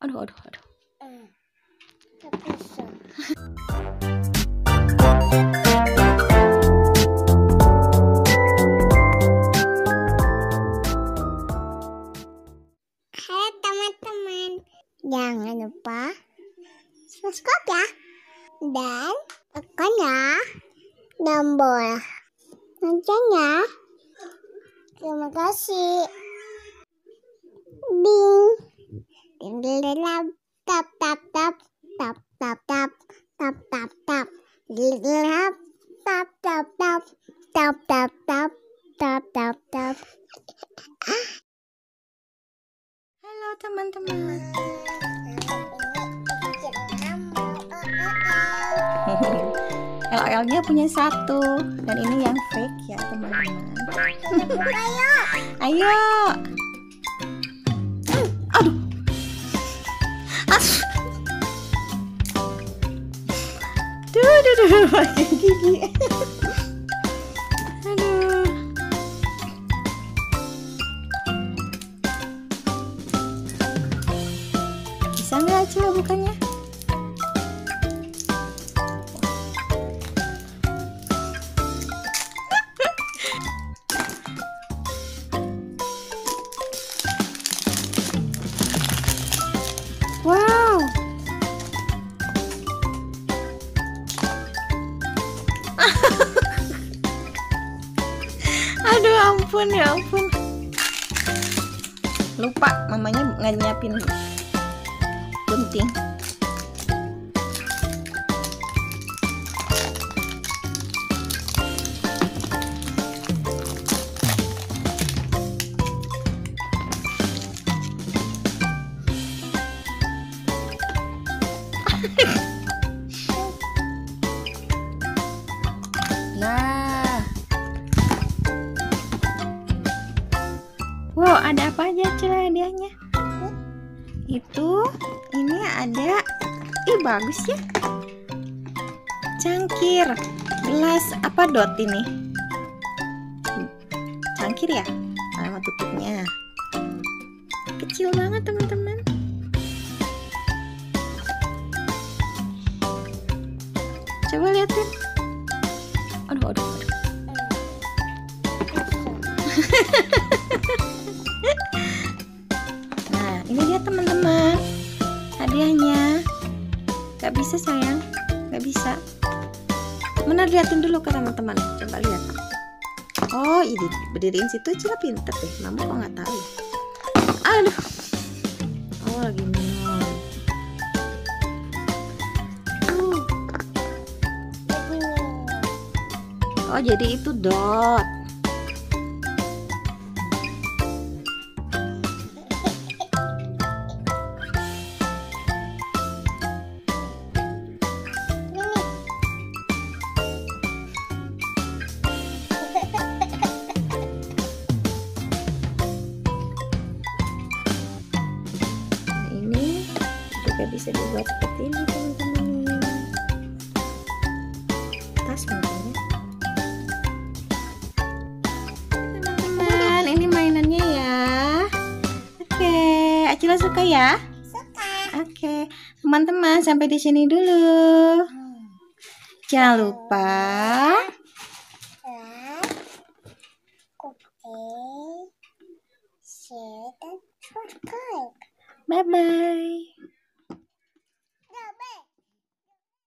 Aduh, aduh, aduh. Halo teman-teman, jangan lupa subscribe ya, dan tekan ya tombol loncengnya. Terima kasih. Ding, ding, ding, ding, tap, tap, tap, tap, tap, tap, tap, tap, tap, ding, ding, tap, tap, tap, tap, tap, tap, tap, tap, tap. Halo teman-teman. LL-nya punya satu, dan ini yang fake ya teman-teman. Ayo. Aduh. Duh, pakai gigi. Aduh. Bisa nggak coba bukannya? Wow. Aduh, ampun ya ampun. Lupa mamanya nggak nyiapin gunting. Nah, wow, ada apa aja Cila hadiahnya? Ini ada, bagus ya. Cangkir, gelas apa dot ini? Cangkir ya, sama tutupnya. Kecil banget teman-teman. Coba liatin. Aduh, aduh, aduh. Nah, ini dia teman-teman hadiahnya. Gak bisa sayang, gak bisa. Mana liatin dulu ke teman-teman. Coba lihat. Oh, ini berdiriin situ Cila pinter deh. Mama kok nggak tahu ya? Aduh. Oh, lagi minum. Oh, jadi itu dot. Bisa dibuat seperti ini teman-teman. Tas mungkin ya. Teman-teman, ini mainannya ya. Oke, Acila suka ya? Suka. Oke, teman-teman sampai di sini dulu. Jangan lupa like, share, dan subscribe. Bye-bye.